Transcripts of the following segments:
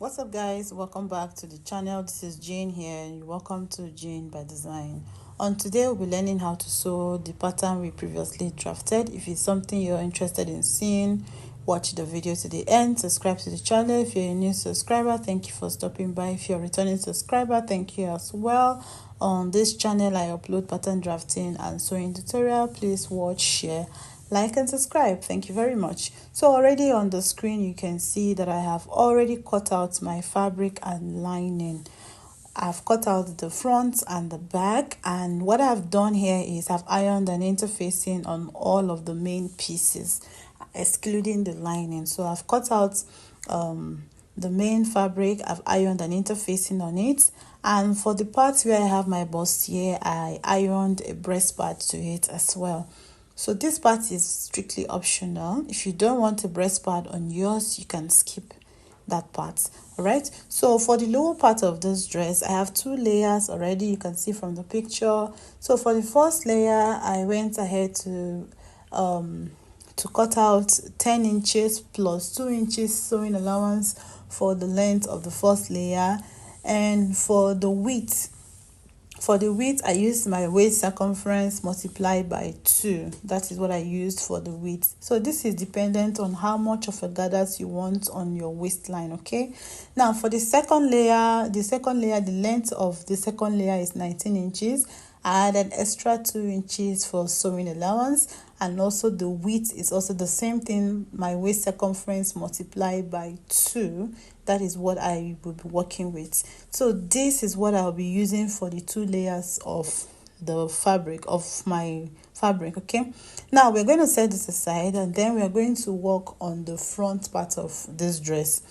What's up, guys? Welcome back to the channel. This is Jane here, and welcome to Jane by Design. On today, we'll be learning how to sew the pattern we previously drafted. If it's something you're interested in seeing, watch the video to the end. Subscribe to the channel if you're a new subscriber. Thank you for stopping by. If you're a returning subscriber, thank you as well. On this channel, I upload pattern drafting and sewing tutorial. Please watch, share, like and subscribe. Thank you very much. So already on the screen you can see that I have already cut out my fabric and lining. I've cut out the front and the back, and what I've done here is I've ironed an interfacing on all of the main pieces excluding the lining. So I've cut out the main fabric, I've ironed an interfacing on it, and for the parts where I have my bustier, I ironed a breast part to it as well. So this part is strictly optional. If you don't want a breast pad on yours, you can skip that part. All right, so for the lower part of this dress, I have two layers already. You can see from the picture. So for the first layer, I went ahead to cut out 10 inches plus 2 inches sewing allowance for the length of the first layer. And for the width, I used my waist circumference multiplied by 2. That is what I used for the width. So this is dependent on how much of a gathers you want on your waistline, okay? Now for the second layer, the length of the second layer is 19 inches. I added extra 2 inches for sewing allowance, and also the width is also the same thing, my waist circumference multiplied by 2. That is what I will be working with. So this is what I'll be using for the 2 layers of the fabric, okay? Now we're going to set this aside, and then we're going to work on the front part of this dress.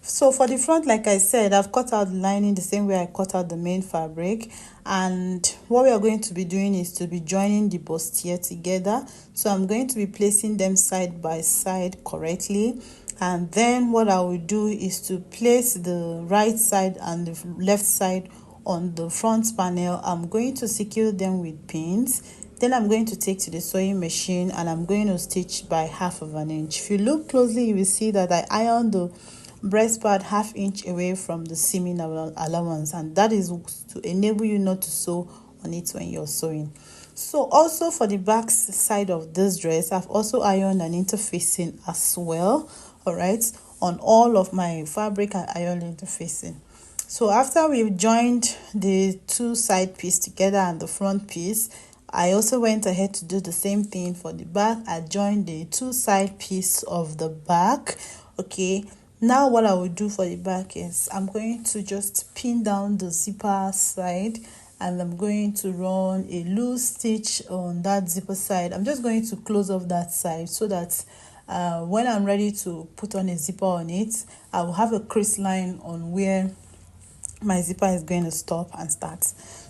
So for the front, like I said, I've cut out the lining the same way I cut out the main fabric, and what we are going to be doing is to be joining the bustier together. So I'm going to be placing them side by side correctly, and then what I will do is to place the right side and the left side on the front panel. I'm going to secure them with pins. Then I'm going to take to the sewing machine, and I'm going to stitch by 1/2 inch. If you look closely, you will see that I ironed the breast part 1/2 inch away from the seaming allowance, and that is to enable you not to sew on it when you're sewing. So also for the back side of this dress, I've also ironed an interfacing as well. All right, on all of my fabric, I ironed interfacing. So after we've joined the two side piece together and the front piece, I also went ahead to do the same thing for the back. I joined the two side piece of the back. Okay, now what I will do for the back is I'm going to just pin down the zipper side, and I'm going to run a loose stitch on that zipper side. I'm just going to close off that side so that when I'm ready to put on a zipper on it, I will have a crease line on where my zipper is going to stop and start.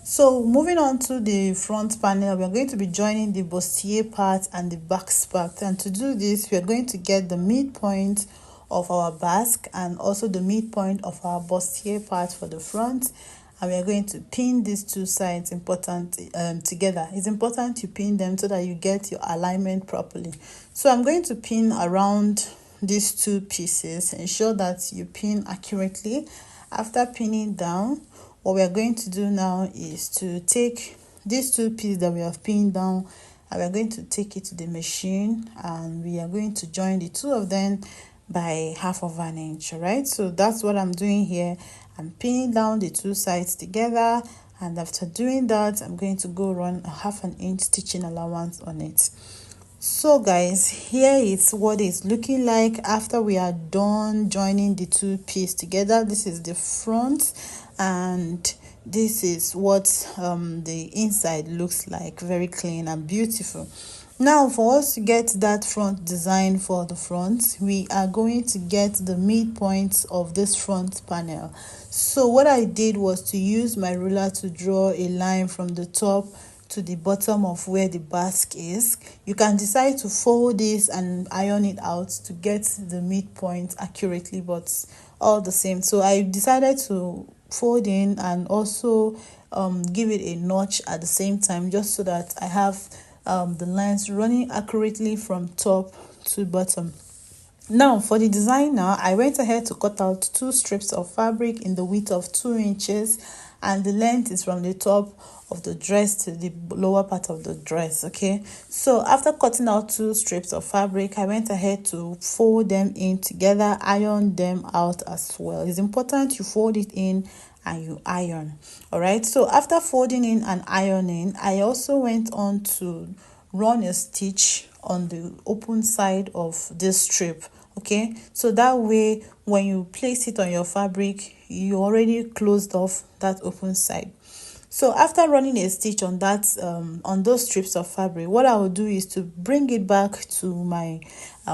So moving on to the front panel, we are going to be joining the bustier part and the back part, and to do this we are going to get the midpoint of our basque and also the midpoint of our bustier part for the front, and we are going to pin these two sides together. It's important to pin them so that you get your alignment properly. So I'm going to pin around these two pieces. Ensure that you pin accurately. After pinning down, what we are going to do now is to take these two pieces that we have pinned down, and we are going to take it to the machine, and we are going to join the two of them by 1/2 inch. All right, so that's what I'm doing here. I'm pinning down the two sides together, and after doing that, I'm going to go run a 1/2 inch stitching allowance on it. So guys, here is what it's looking like after we are done joining the two pieces together. This is the front, and this is what the inside looks like. Very clean and beautiful. Now for us to get that front design for the front, we are going to get the midpoint of this front panel. So what I did was to use my ruler to draw a line from the top to the bottom of where the basque is. You can decide to fold this and iron it out to get the midpoint accurately, but all the same. So I decided to fold in and also give it a notch at the same time, just so that I have the lines running accurately from top to bottom. Now for the designer, I went ahead to cut out 2 strips of fabric in the width of 2 inches, and the length is from the top of the dress to the lower part of the dress. Okay, so after cutting out 2 strips of fabric, I went ahead to fold them in together, iron them out as well. It's important you fold it in and you iron. All right, so after folding in and ironing, I also went on to run a stitch on the open side of this strip. Okay, so that way when you place it on your fabric, you already closed off that open side. So after running a stitch on that on those strips of fabric, what I will do is to bring it back to my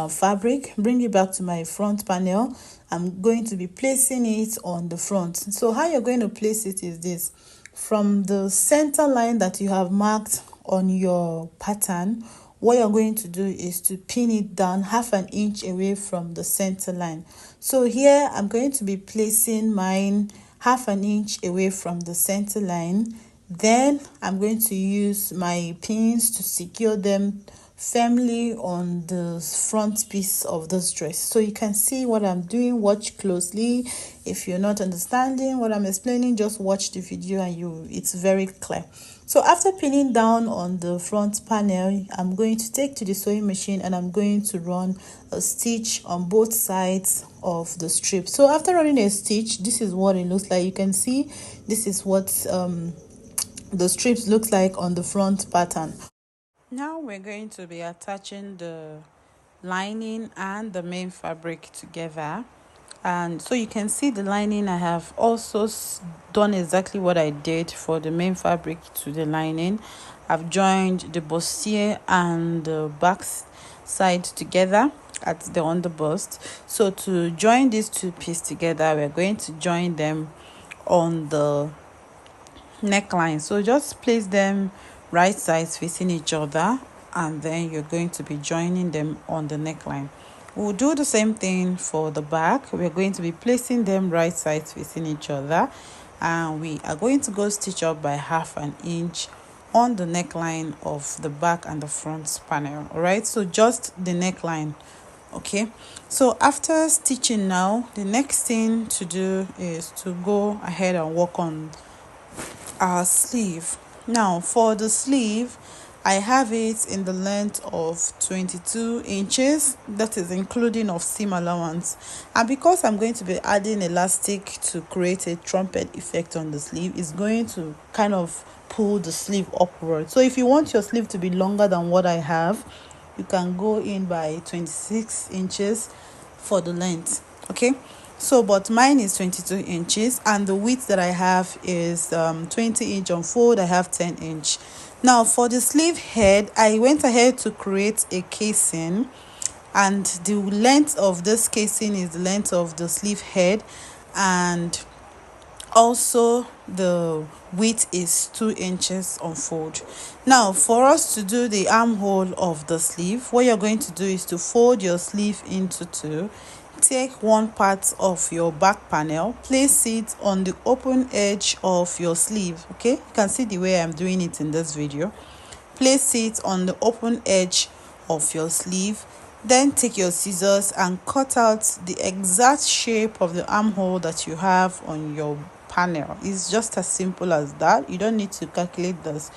fabric, bring it back to my front panel. I'm going to be placing it on the front. So how you're going to place it is this: from the center line that you have marked on your pattern, what you're going to do is to pin it down 1/2 inch away from the center line. So here I'm going to be placing mine 1/2 inch away from the center line. Then I'm going to use my pins to secure them firmly on the front piece of this dress. So you can see what I'm doing. Watch closely. If you're not understanding what I'm explaining, just watch the video and it's very clear. So after pinning down on the front panel, I'm going to take to the sewing machine and I'm going to run a stitch on both sides of the strip. So after running a stitch, this is what it looks like. You can see this is what the strips looks like on the front pattern. Now we're going to be attaching the lining and the main fabric together. And so you can see the lining. I have also done exactly what I did for the main fabric to the lining. I've joined the bustier and the back side together at the underbust. So to join these two pieces together, we're going to join them on the neckline. So just place them right sides facing each other, and then you're going to be joining them on the neckline. We'll do the same thing for the back. We're going to be placing them right sides facing each other, and we are going to go stitch up by 1/2 inch on the neckline of the back and the front panel. All right, so just the neckline. Okay, so after stitching, now the next thing to do is to go ahead and work on our sleeve. Now for the sleeve, I have it in the length of 22 inches, that is including of seam allowance. And because I'm going to be adding elastic to create a trumpet effect on the sleeve, it's going to kind of pull the sleeve upward. So if you want your sleeve to be longer than what I have, you can go in by 26 inches for the length. Okay, so but mine is 22 inches and the width that I have is 20 inch on fold. I have 10 inch. Now for the sleeve head, I went ahead to create a casing, and the length of this casing is the length of the sleeve head, and also the width is 2 inches on fold. Now for us to do the armhole of the sleeve, what you're going to do is to fold your sleeve into two. Take one part of your back panel, place it on the open edge of your sleeve. Okay, you can see the way I'm doing it in this video. Place it on the open edge of your sleeve, then take your scissors and cut out the exact shape of the armhole that you have on your panel. It's just as simple as that. You don't need to calculate this.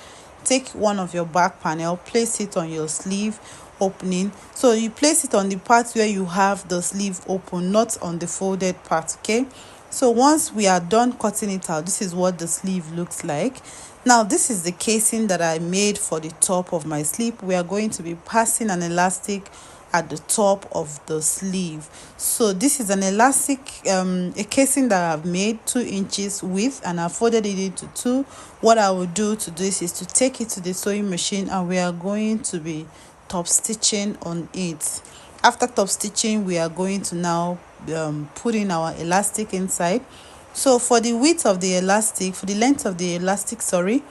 Take one of your back panel, place it on your sleeve opening. So you place it on the part where you have the sleeve open, not on the folded part. Okay, so once we are done cutting it out, this is what the sleeve looks like. Now this is the casing that I made for the top of my sleeve. We are going to be passing an elastic at the top of the sleeve. So this is an elastic a casing that I've made 2 inches width, and I folded it into two. What I will do to do this is to take it to the sewing machine, and we are going to be top stitching on it. After top stitching, we are going to now put in our elastic inside. So for the width of the elastic, for the length of the elastic, sorry,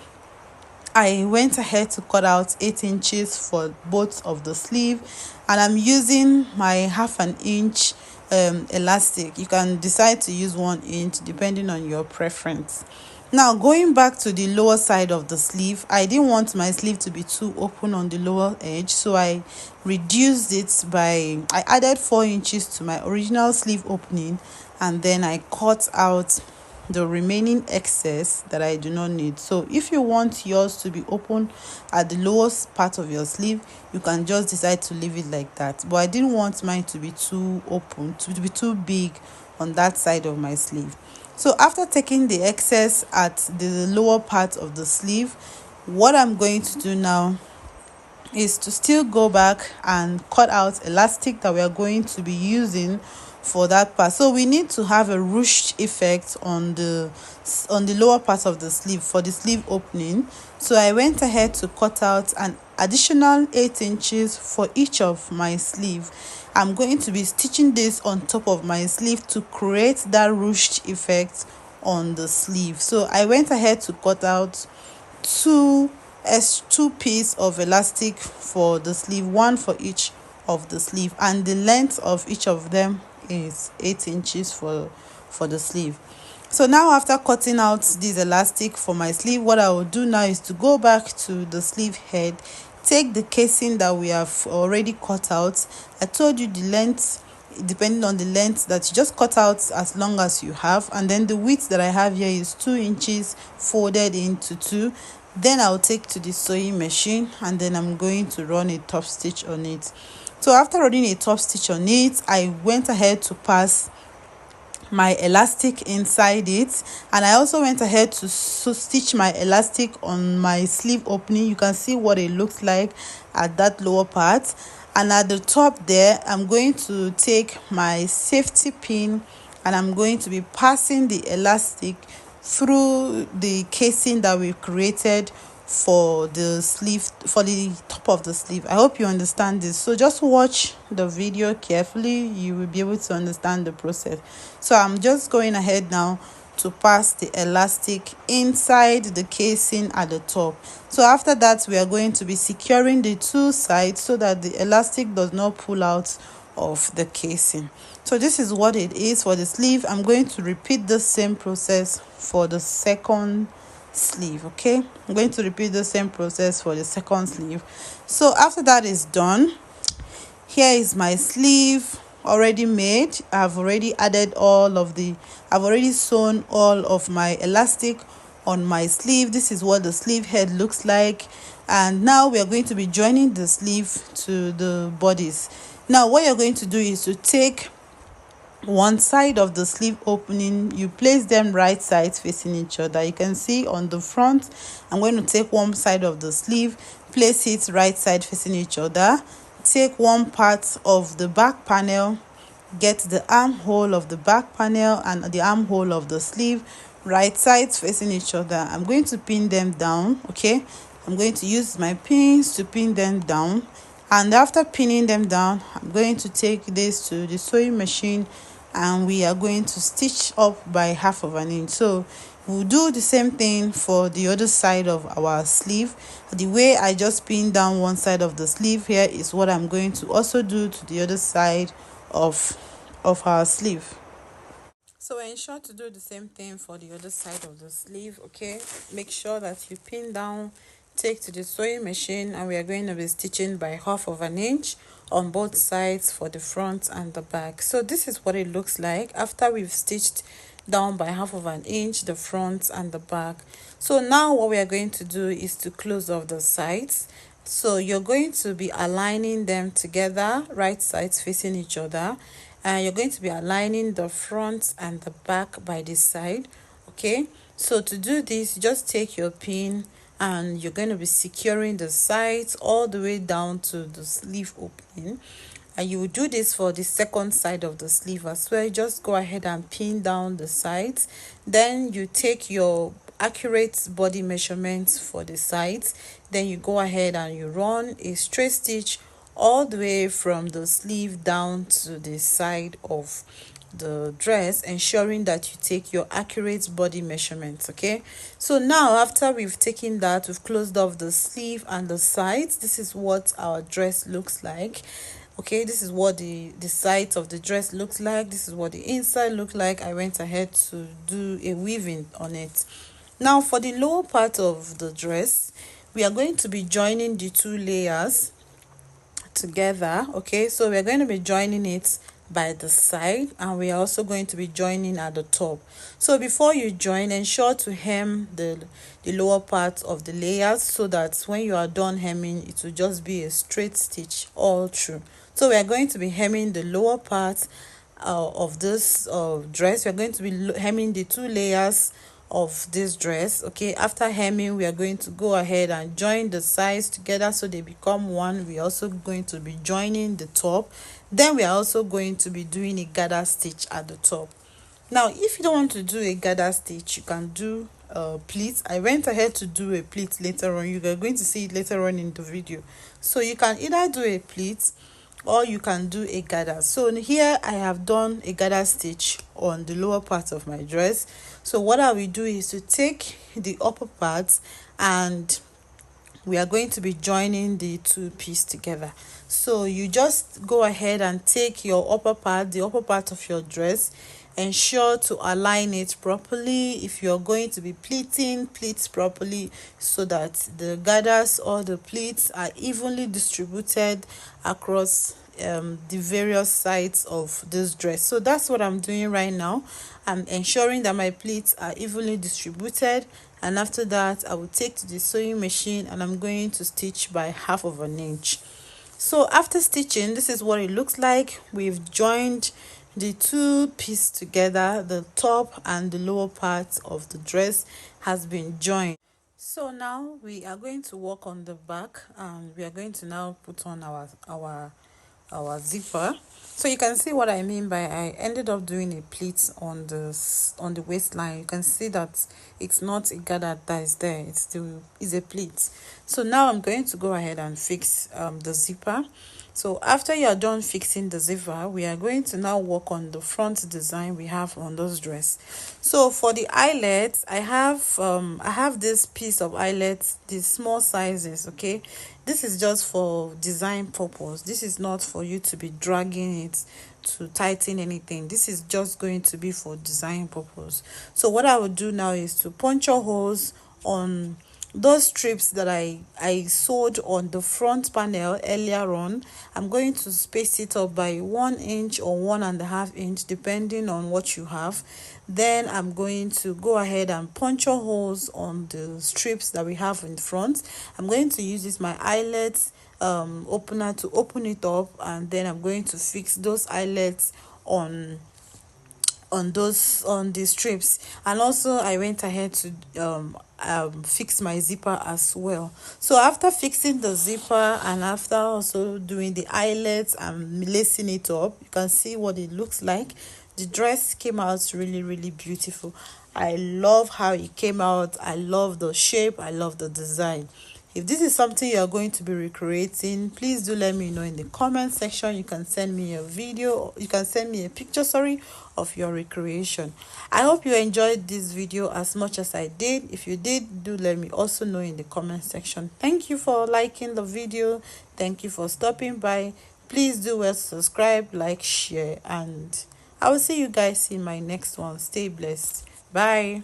I went ahead to cut out 8 inches for both of the sleeve, and I'm using my 1/2 inch elastic. You can decide to use 1 inch depending on your preference. Now going back to the lower side of the sleeve, I didn't want my sleeve to be too open on the lower edge, so I reduced it by, I added 4 inches to my original sleeve opening, and then I cut out the remaining excess that I do not need. So if you want yours to be open at the lowest part of your sleeve, you can just decide to leave it like that. But I didn't want mine to be too open, to be too big on that side of my sleeve. So after taking the excess at the lower part of the sleeve, what I'm going to do now is to still go back and cut out elastic that we are going to be using for that part. So we need to have a ruched effect on the lower part of the sleeve for the sleeve opening. So I went ahead to cut out an additional 8 inches for each of my sleeve. I'm going to be stitching this on top of my sleeve to create that ruched effect on the sleeve. So I went ahead to cut out two pieces of elastic for the sleeve, one for each of the sleeve, and the length of each of them is 8 inches for the sleeve. So now after cutting out this elastic for my sleeve, what I will do now is to go back to the sleeve head, take the casing that we have already cut out. I told you the length, depending on the length that you just cut out as long as you have, and then the width that I have here is 2 inches folded into 2. Then I'll take to the sewing machine, and then I'm going to run a top stitch on it. So after running a top stitch on it, I went ahead to pass my elastic inside it, and I also went ahead to stitch my elastic on my sleeve opening. You can see what it looks like at that lower part, and at the top there I'm going to take my safety pin and I'm going to be passing the elastic through the casing that we created for the sleeve, for the top of the sleeve. I hope you understand this. So just watch the video carefully, you will be able to understand the process. So I'm just going ahead now to pass the elastic inside the casing at the top. So after that, we are going to be securing the two sides so that the elastic does not pull out of the casing. So this is what it is for the sleeve. I'm going to repeat the same process for the second sleeve. Okay, I'm going to repeat the same process for the second sleeve. So after that is done, here is my sleeve already made. I've already added I've already sewn all of my elastic on my sleeve. This is what the sleeve head looks like, and now we are going to be joining the sleeve to the bodice. Now what you're going to do is to take one side of the sleeve opening, you place them right sides facing each other. You can see on the front, I'm going to take one side of the sleeve, place it right side facing each other, take one part of the back panel, get the armhole of the back panel and the armhole of the sleeve, right sides facing each other. I'm going to pin them down. Okay, I'm going to use my pins to pin them down, and after pinning them down, I'm going to take this to the sewing machine and we are going to stitch up by 1/2 inch. So we'll do the same thing for the other side of our sleeve. The way I just pinned down one side of the sleeve here is what I'm going to also do to the other side of our sleeve. So ensure to do the same thing for the other side of the sleeve. Okay, make sure that you pin down, take to the sewing machine, and we are going to be stitching by 1/2 inch on both sides for the front and the back. So this is what it looks like after we've stitched down by 1/2 inch the front and the back. So now what we are going to do is to close off the sides. So you're going to be aligning them together, right sides facing each other, and you're going to be aligning the front and the back by this side. Okay, so to do this, just take your pin and you're going to be securing the sides all the way down to the sleeve opening, and you will do this for the second side of the sleeve as well. Just go ahead and pin down the sides, then you take your accurate body measurements for the sides, then you go ahead and you run a straight stitch all the way from the sleeve down to the side of the dress, ensuring that you take your accurate body measurements. Okay, so now after we've taken that, we've closed off the sleeve and the sides. This is what our dress looks like. Okay, this is what the sides of the dress looks like. This is what the inside look like. I went ahead to do a weaving on it. Now for the lower part of the dress, we are going to be joining the two layers together. Okay, so we're going to be joining it by the side, and we are also going to be joining at the top. So before you join, ensure to hem the lower part of the layers, so that when you are done hemming, it will just be a straight stitch all through. So we are going to be hemming the lower part of this dress. We are going to be hemming the two layers of this dress. Okay, after hemming, we are going to go ahead and join the sides together so they become one. We are also going to be joining the top. Then we are also going to be doing a gather stitch at the top. Now if you don't want to do a gather stitch, you can do pleats. I went ahead to do a pleat later on. You are going to see it later on in the video. So you can either do a pleat or you can do a gather. So here I have done a gather stitch on the lower part of my dress. So what I will do is to take the upper part, and we are going to be joining the two pieces together. So you just go ahead and take your upper part, the upper part of your dress, ensure to align it properly. If you're going to be pleating, pleats properly so that the gathers or the pleats are evenly distributed across the various sides of this dress. So that's what I'm doing right now. I'm ensuring that my pleats are evenly distributed, and after that I will take to the sewing machine and I'm going to stitch by 1/2 of an inch. So after stitching, this is what it looks like. We've joined the two pieces together. The top and the lower part of the dress has been joined. So now we are going to work on the back, and we are going to now put on our zipper. So you can see what I mean by I ended up doing a pleat on the waistline. You can see that it's not a gather that is there, it's still is a pleat. So now I'm going to go ahead and fix the zipper. So after you are done fixing the zipper, we are going to now work on the front design we have on this dress. So for the eyelets, I have this piece of eyelets, these small sizes. Okay, this is just for design purpose. This is not for you to be dragging it to tighten anything. This is just going to be for design purpose. So what I will do now is to puncture holes on those strips that I sewed on the front panel earlier on. I'm going to space it up by 1 inch or 1.5 inch depending on what you have. Then I'm going to go ahead and puncture holes on the strips that we have in front. I'm going to use this my eyelets opener to open it up, and then I'm going to fix those eyelets on the strips. And also I went ahead to fix my zipper as well. So after fixing the zipper and after also doing the eyelets and lacing it up, you can see what it looks like. The dress came out really beautiful. I love how it came out. I love the shape. I love the design. If this is something you are going to be recreating, please do let me know in the comment section. You can send me a video, you can send me a picture, of your recreation. I hope you enjoyed this video as much as I did. If you did, do let me also know in the comment section. Thank you for liking the video. Thank you for stopping by. Please do well to subscribe, like, share, and I will see you guys in my next one. Stay blessed. Bye.